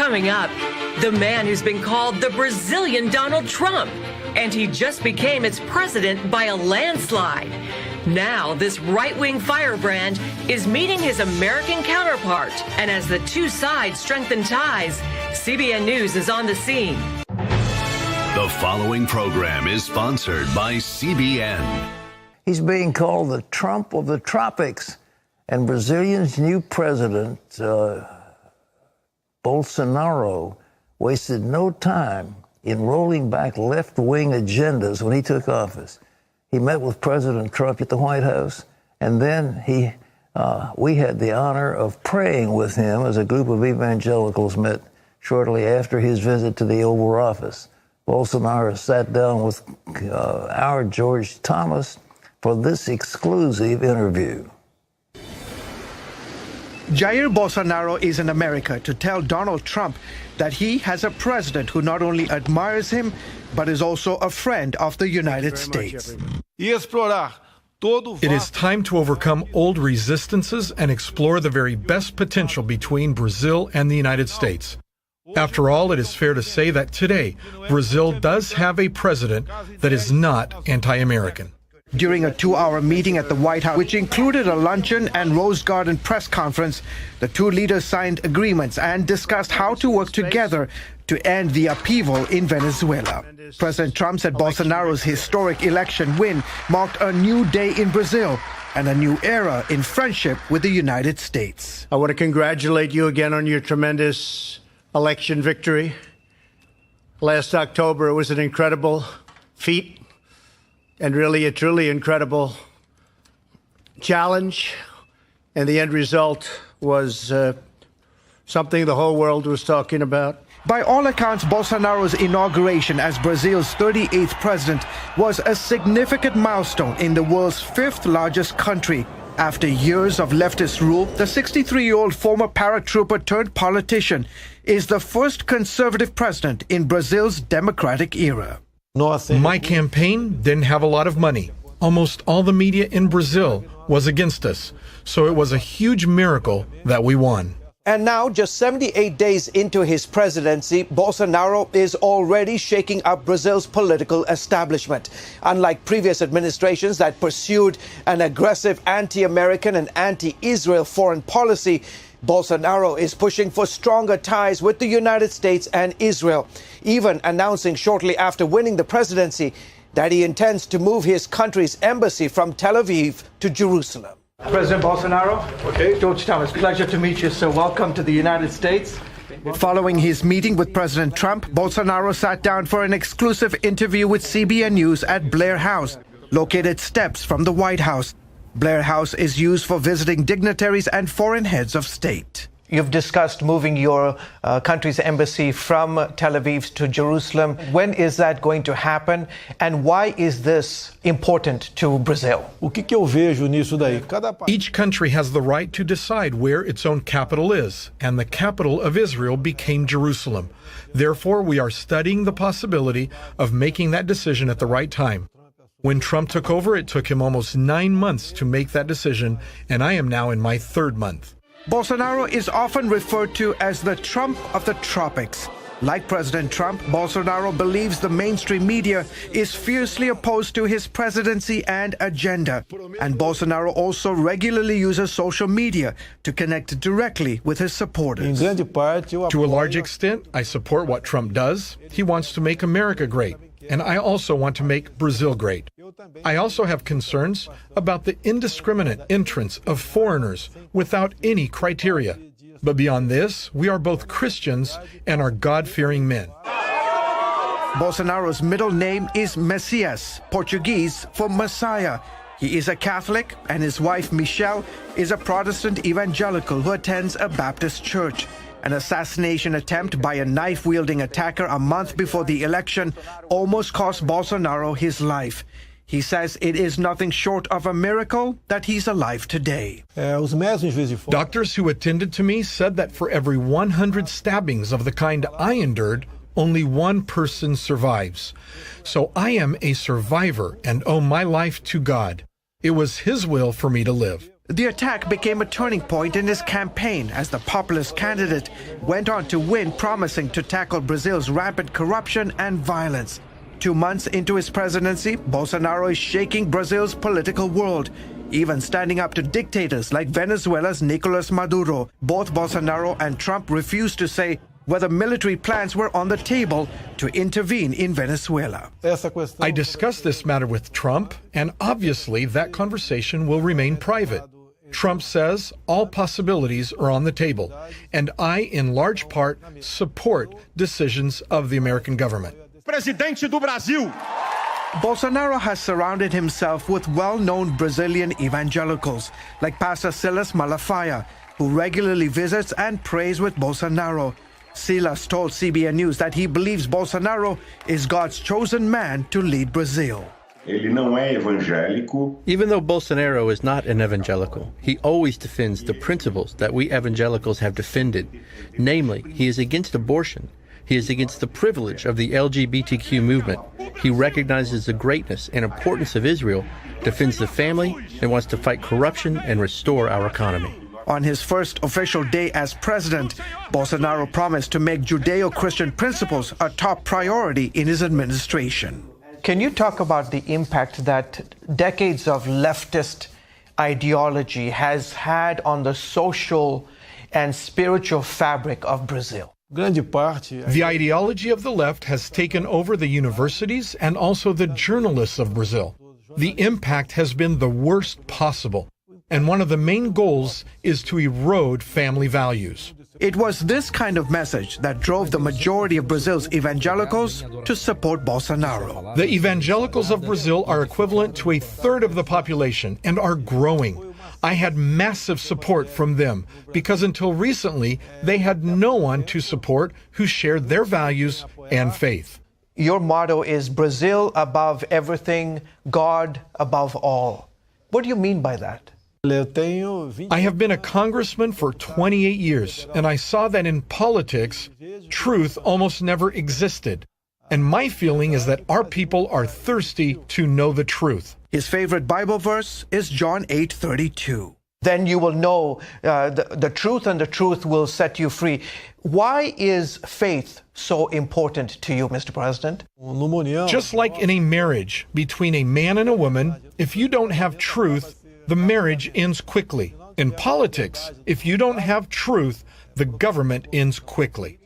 Coming up, the man who's been called the Brazilian Donald Trump, and he just became its president by a landslide. Now, this right-wing firebrand is meeting his American counterpart, and as the two sides strengthen ties, CBN News is on the scene. The following program is sponsored by CBN. He's being called the Trump of the tropics, and Brazilian's new president, Bolsonaro, wasted no time in rolling back left-wing agendas when he took office. He met with President Trump at the White House, and then we had the honor of praying with him as a group of evangelicals met shortly after his visit to the Oval Office. Bolsonaro sat down with our George Thomas for this exclusive interview. Jair Bolsonaro is in America to tell Donald Trump that he has a president who not only admires him, but is also a friend of the United States. It is time to overcome old resistances and explore the very best potential between Brazil and the United States. After all, it is fair to say that today, Brazil does have a president that is not anti-American. During a 2-hour meeting at the White House, which included a luncheon and Rose Garden press conference, the two leaders signed agreements and discussed how to work together to end the upheaval in Venezuela. President Trump said Bolsonaro's historic election win marked a new day in Brazil and a new era in friendship with the United States. I want to congratulate you again on your tremendous election victory. Last October, it was an incredible feat and really a truly incredible challenge. And the end result was something the whole world was talking about. By all accounts, Bolsonaro's inauguration as Brazil's 38th president was a significant milestone in the world's 5th largest country. After years of leftist rule, the 63-year-old former paratrooper turned politician is the first conservative president in Brazil's democratic era. My campaign didn't have a lot of money. Almost all the media in Brazil was against us, so it was a huge miracle that we won. And now, just 78 days into his presidency, Bolsonaro is already shaking up Brazil's political establishment. Unlike previous administrations that pursued an aggressive anti-American and anti-Israel foreign policy, Bolsonaro is pushing for stronger ties with the United States and Israel, even announcing shortly after winning the presidency that he intends to move his country's embassy from Tel Aviv to Jerusalem. President Bolsonaro, George Thomas, pleasure to meet you, sir. Welcome to the United States. Following his meeting with President Trump, Bolsonaro sat down for an exclusive interview with CBN News at Blair House, located steps from the White House. Blair House is used for visiting dignitaries and foreign heads of state. You've discussed moving your country's embassy from Tel Aviv to Jerusalem. When is that going to happen? And why is this important to Brazil? Each country has the right to decide where its own capital is, and the capital of Israel became Jerusalem. Therefore, we are studying the possibility of making that decision at the right time. When Trump took over, it took him almost 9 months to make that decision, and I am now in my 3rd month. Bolsonaro is often referred to as the Trump of the tropics. Like President Trump, Bolsonaro believes the mainstream media is fiercely opposed to his presidency and agenda. And Bolsonaro also regularly uses social media to connect directly with his supporters. To a large extent, I support what Trump does. He wants to make America great, and I also want to make Brazil great. I also have concerns about the indiscriminate entrance of foreigners without any criteria. But beyond this, we are both Christians and are God-fearing men. Bolsonaro's middle name is Messias, Portuguese for Messiah. He is a Catholic, and his wife, Michelle, is a Protestant evangelical who attends a Baptist church. An assassination attempt by a knife-wielding attacker a month before the election almost cost Bolsonaro his life. He says it is nothing short of a miracle that he's alive today. Doctors who attended to me said that for every 100 stabbings of the kind I endured, only one person survives. So I am a survivor and owe my life to God. It was His will for me to live. The attack became a turning point in his campaign as the populist candidate went on to win, promising to tackle Brazil's rampant corruption and violence. 2 months into his presidency, Bolsonaro is shaking Brazil's political world, even standing up to dictators like Venezuela's Nicolas Maduro. Both Bolsonaro and Trump refused to say whether military plans were on the table to intervene in Venezuela. I discussed this matter with Trump, and obviously that conversation will remain private. Trump says all possibilities are on the table, and I, in large part, support decisions of the American government. Presidente do Brasil. Bolsonaro has surrounded himself with well-known Brazilian evangelicals like Pastor Silas Malafaia, who regularly visits and prays with Bolsonaro. Silas told CBN News that he believes Bolsonaro is God's chosen man to lead Brazil. Ele não é evangélico. Even though Bolsonaro is not an evangelical, he always defends the principles that we evangelicals have defended. Namely, he is against abortion. He is against the privilege of the LGBTQ movement. He recognizes the greatness and importance of Israel, defends the family, and wants to fight corruption and restore our economy. On his first official day as president, Bolsonaro promised to make Judeo-Christian principles a top priority in his administration. Can you talk about the impact that decades of leftist ideology has had on the social and spiritual fabric of Brazil? The ideology of the left has taken over the universities and also the journalists of Brazil. The impact has been the worst possible, and one of the main goals is to erode family values. It was this kind of message that drove the majority of Brazil's evangelicals to support Bolsonaro. The evangelicals of Brazil are equivalent to a third of the population and are growing. I had massive support from them because until recently, they had no one to support who shared their values and faith. Your motto is Brazil above everything, God above all. What do you mean by that? I have been a congressman for 28 years, and I saw that in politics, truth almost never existed. And my feeling is that our people are thirsty to know the truth. His favorite Bible verse is John 8:32. Then you will know the truth, and the truth will set you free. Why is faith so important to you, Mr. President? Just like in a marriage between a man and a woman, if you don't have truth, the marriage ends quickly. In politics, if you don't have truth, the government ends quickly.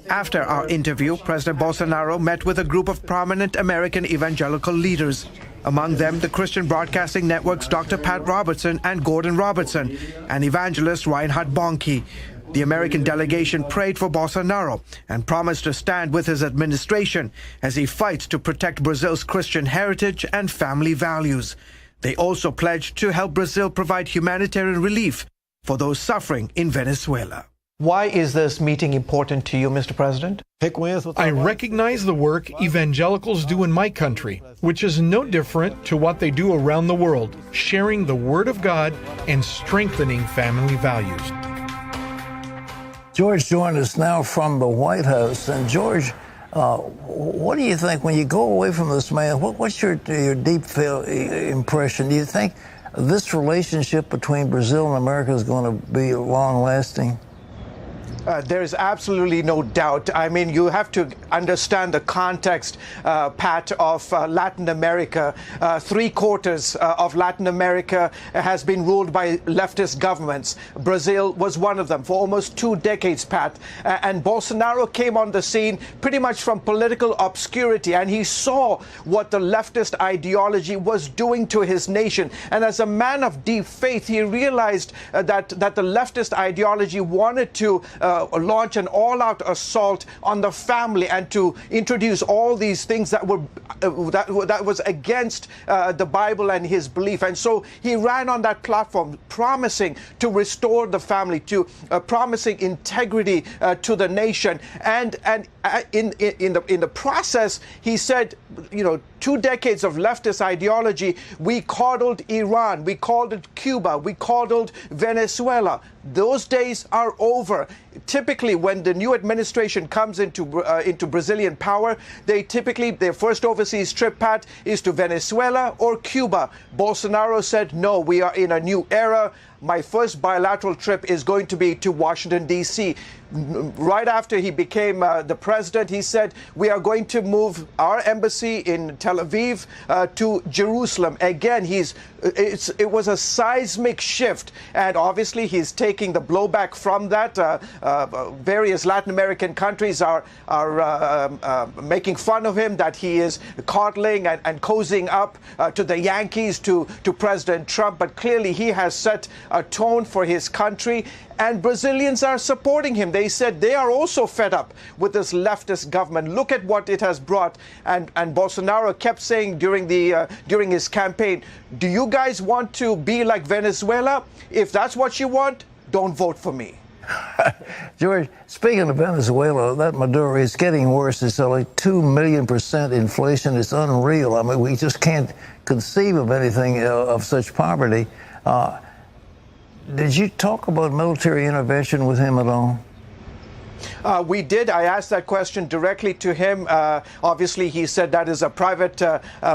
After our interview, President Bolsonaro met with a group of prominent American evangelical leaders. Among them, the Christian Broadcasting Network's Dr. Pat Robertson and Gordon Robertson, and evangelist Reinhard Bonnke. The American delegation prayed for Bolsonaro and promised to stand with his administration as he fights to protect Brazil's Christian heritage and family values. They also pledged to help Brazil provide humanitarian relief for those suffering in Venezuela. Why is this meeting important to you, Mr. President? I recognize the work evangelicals do in my country, which is no different to what they do around the world, sharing the Word of God and strengthening family values. George joined us now from the White House. And George, what do you think when you go away from this man? What's your deep impression? Do you think this relationship between Brazil and America is going to be long-lasting? There is absolutely no doubt. I mean, you have to understand the context, Pat, of Latin America. 3/4 of Latin America has been ruled by leftist governments. Brazil was one of them for almost 2 decades, Pat. And Bolsonaro came on the scene pretty much from political obscurity, and he saw what the leftist ideology was doing to his nation. And as a man of deep faith, he realized that the leftist ideology wanted to launch an all-out assault on the family and to introduce all these things that were that was against the Bible and his belief. And so he ran on that platform, promising to restore the family, to promising integrity to the nation. And in the process, he said, 2 decades of leftist ideology, we coddled Iran, we coddled Cuba, we coddled Venezuela. Those days are over. Typically, when the new administration comes into Brazilian power, their first overseas trip, Pat, is to Venezuela or Cuba. Bolsonaro said, no, we are in a new era. my first bilateral trip is going to be to Washington, D.C. Right after he became the president, he said, we are going to move our embassy in Tel Aviv to Jerusalem. Again, it was a seismic shift, and obviously he's taking the blowback from that. Various Latin American countries are making fun of him, that he is coddling and cozying up to the Yankees, to President Trump. But clearly he has set a tone for his country, and Brazilians are supporting him. They said they are also fed up with this leftist government. Look at what it has brought. And Bolsonaro kept saying during his campaign, do you guys want to be like Venezuela? If that's what you want, don't vote for me. George, speaking of Venezuela, that Maduro is getting worse. It's like 2 million% inflation. It's unreal. I mean, we just can't conceive of anything of such poverty. Did you talk about military intervention with him at all? We did. I asked that question directly to him. Obviously, he said that is a private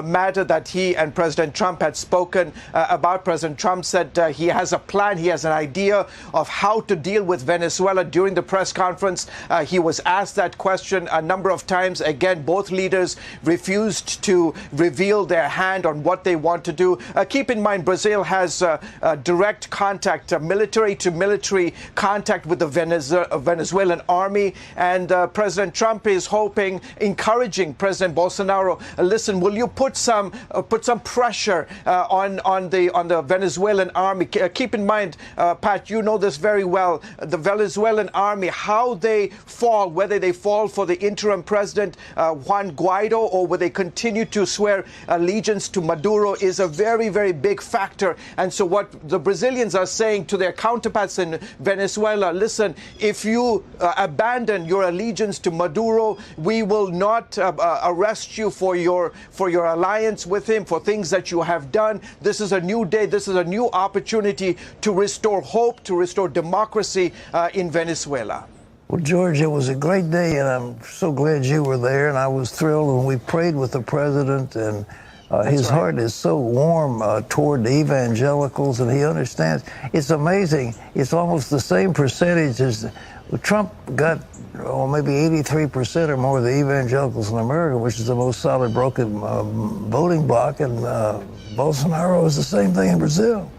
matter that he and President Trump had spoken about. President Trump said he has a plan. He has an idea of how to deal with Venezuela. During the press conference, he was asked that question a number of times. Again, both leaders refused to reveal their hand on what they want to do. Keep in mind, Brazil has direct contact, military-to-military contact with the Venezuelan army. And President Trump is encouraging President Bolsonaro, listen, will you put some pressure on the Venezuelan army? Keep in mind, Pat, you know this very well, the Venezuelan army, how they fall, whether they fall for the interim president, Juan Guaido, or whether they continue to swear allegiance to Maduro is a very, very big factor. And so what the Brazilians are saying to their counterparts in Venezuela, listen, if you abandon your allegiance to Maduro, we will not arrest you for your alliance with him, for things that you have done. This is a new day. This is a new opportunity to restore hope, to restore democracy in Venezuela. Well, George, it was a great day, and I'm so glad you were there, and I was thrilled when we prayed with the president, and his heart is so warm toward the evangelicals, and he understands. It's amazing. It's almost the same percentage as Trump got, maybe 83% or more of the evangelicals in America, which is the most solid broken voting bloc, and Bolsonaro is the same thing in Brazil.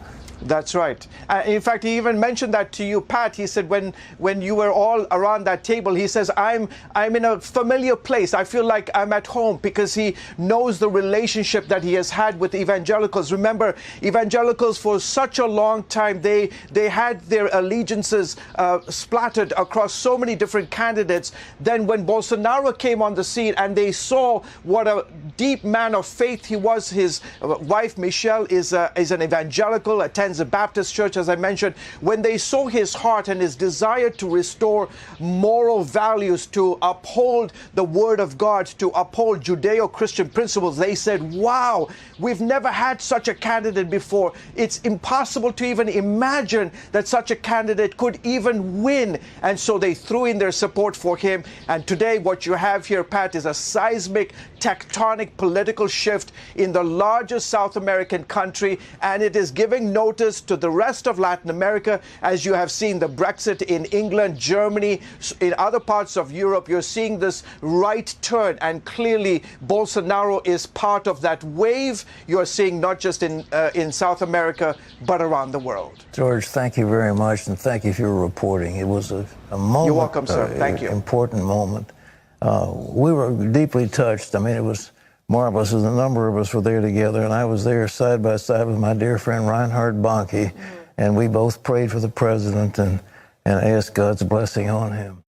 That's right. In fact, he even mentioned that to you, Pat. He said when you were all around that table, he says, I'm in a familiar place. I feel like I'm at home, because he knows the relationship that he has had with evangelicals. Remember, evangelicals for such a long time, they had their allegiances splattered across so many different candidates. Then when Bolsonaro came on the scene and they saw what a deep man of faith he was, his wife, Michelle, is an evangelical, attends a Baptist church, as I mentioned. When they saw his heart and his desire to restore moral values, to uphold the Word of God, to uphold Judeo-Christian principles, they said, wow, we've never had such a candidate before. It's impossible to even imagine that such a candidate could even win. And so they threw in their support for him. And today what you have here, Pat, is a seismic, tectonic political shift in the largest South American country, and it is giving notice to the rest of Latin America. As you have seen the Brexit in England, Germany, in other parts of Europe, you're seeing this right turn, and clearly Bolsonaro is part of that wave you're seeing not just in South America, but around the world. George, thank you very much, and thank you for your reporting. It was a moment. You're welcome, sir. Thank you. Important moment. We were deeply touched. I mean, it was marvelous. A number of us were there together, and I was there side by side with my dear friend Reinhard Bonnke, and we both prayed for the president and asked God's blessing on him.